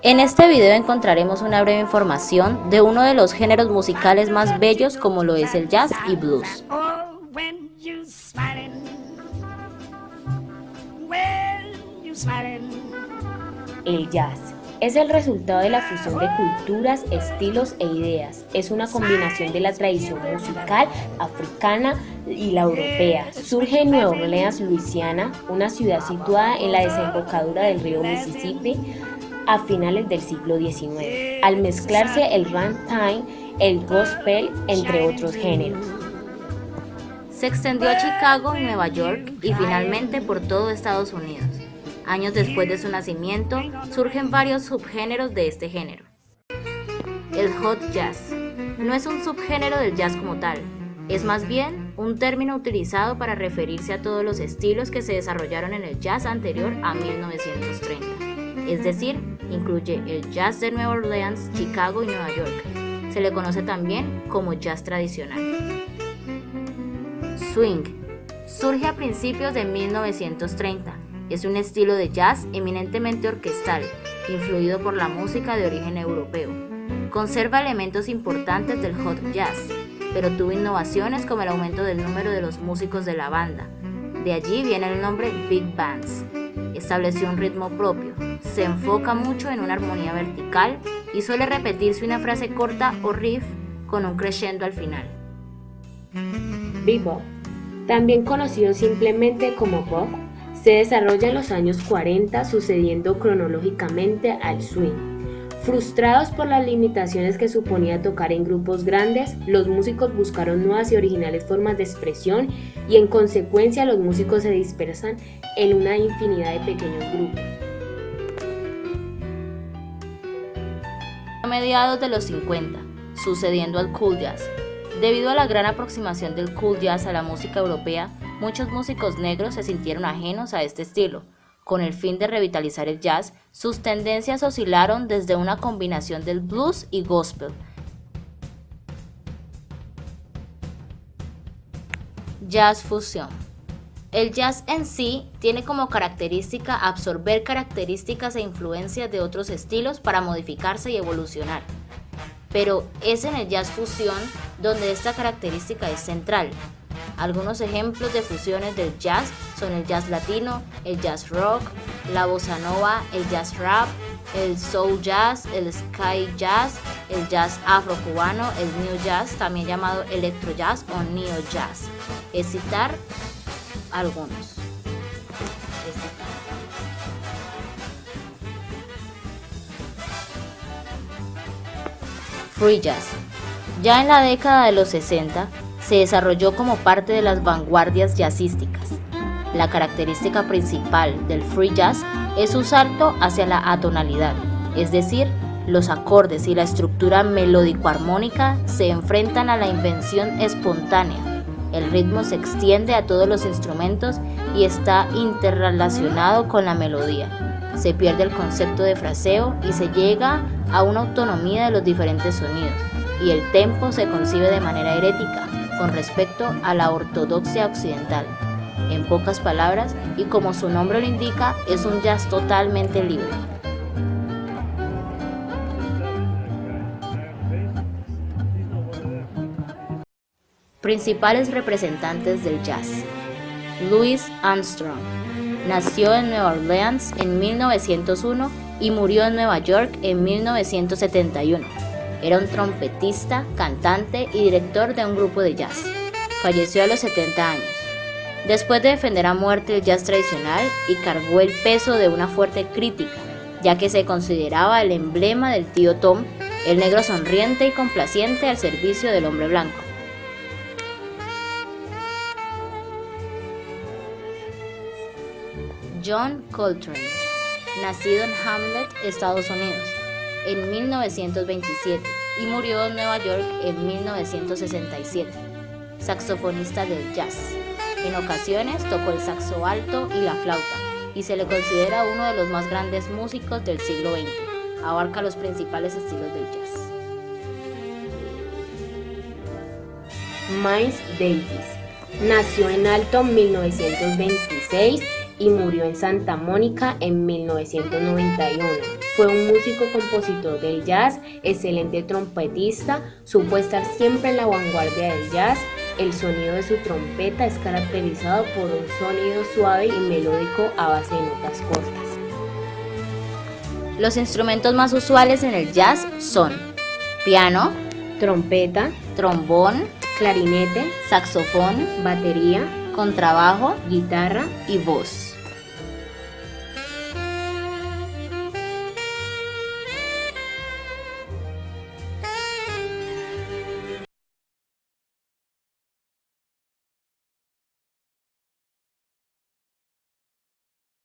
En este video encontraremos una breve información de uno de los géneros musicales más bellos como lo es el jazz y blues. El jazz es el resultado de la fusión de culturas, estilos e ideas. Es una combinación de la tradición musical africana y la europea. Surge en Nueva Orleans, Luisiana, una ciudad situada en la desembocadura del río Mississippi a finales del siglo XIX, al mezclarse el ragtime, el gospel, entre otros géneros. Se extendió a Chicago, Nueva York y finalmente por todo Estados Unidos. Años después de su nacimiento, surgen varios subgéneros de este género. El hot jazz no es un subgénero del jazz como tal, es más bien un término utilizado para referirse a todos los estilos que se desarrollaron en el jazz anterior a 1930. Es decir, incluye el jazz de Nueva Orleans, Chicago y Nueva York. Se le conoce también como jazz tradicional. Swing surge a principios de 1930. Es un estilo de jazz eminentemente orquestal, influido por la música de origen europeo. Conserva elementos importantes del hot jazz, pero tuvo innovaciones como el aumento del número de los músicos de la banda. De allí viene el nombre Big Bands. Estableció un ritmo propio, se enfoca mucho en una armonía vertical y suele repetirse una frase corta o riff con un crescendo al final. Bebop, también conocido simplemente como bop, se desarrolla en los años 40 sucediendo cronológicamente al swing. Frustrados por las limitaciones que suponía tocar en grupos grandes, los músicos buscaron nuevas y originales formas de expresión y en consecuencia los músicos se dispersan en una infinidad de pequeños grupos. A mediados de los 50, sucediendo al cool jazz. Debido a la gran aproximación del cool jazz a la música europea, muchos músicos negros se sintieron ajenos a este estilo. Con el fin de revitalizar el jazz, sus tendencias oscilaron desde una combinación del blues y gospel. Jazz fusión. El jazz en sí tiene como característica absorber características e influencias de otros estilos para modificarse y evolucionar. Pero es en el jazz fusión donde esta característica es central. Algunos ejemplos de fusiones del jazz son el jazz latino, el jazz rock, la bossa nova, el jazz rap, el soul jazz, el sky jazz, el jazz afro-cubano, el new jazz, también llamado electro jazz o neo jazz. Es citar algunos. Free jazz. Ya en la década de los 60, se desarrolló como parte de las vanguardias jazzísticas. La característica principal del free jazz es su salto hacia la atonalidad, es decir, los acordes y la estructura melódico-armónica se enfrentan a la invención espontánea. El ritmo se extiende a todos los instrumentos y está interrelacionado con la melodía. Se pierde el concepto de fraseo y se llega a una autonomía de los diferentes sonidos, y el tempo se concibe de manera herética con respecto a la ortodoxia occidental. En pocas palabras, y como su nombre lo indica, es un jazz totalmente libre. Principales representantes del jazz. Louis Armstrong. Nació en Nueva Orleans en 1901 y murió en Nueva York en 1971. Era un trompetista, cantante y director de un grupo de jazz. Falleció a los 70 años. Después de defender a muerte el jazz tradicional y cargó el peso de una fuerte crítica, ya que se consideraba el emblema del tío Tom, el negro sonriente y complaciente al servicio del hombre blanco. John Coltrane, nacido en Hamlet, Estados Unidos, en 1927 y murió en Nueva York en 1967. Saxofonista del jazz. En ocasiones tocó el saxo alto y la flauta y se le considera uno de los más grandes músicos del siglo XX. Abarca los principales estilos del jazz. Miles Davis. Nació en Alton en 1926 y murió en Santa Mónica en 1991. Fue un músico compositor del jazz, excelente trompetista, supo estar siempre en la vanguardia del jazz. El sonido de su trompeta es caracterizado por un sonido suave y melódico a base de notas cortas. Los instrumentos más usuales en el jazz son piano, Trompeta, trombón, clarinete, saxofón, batería, contrabajo guitarra y voz.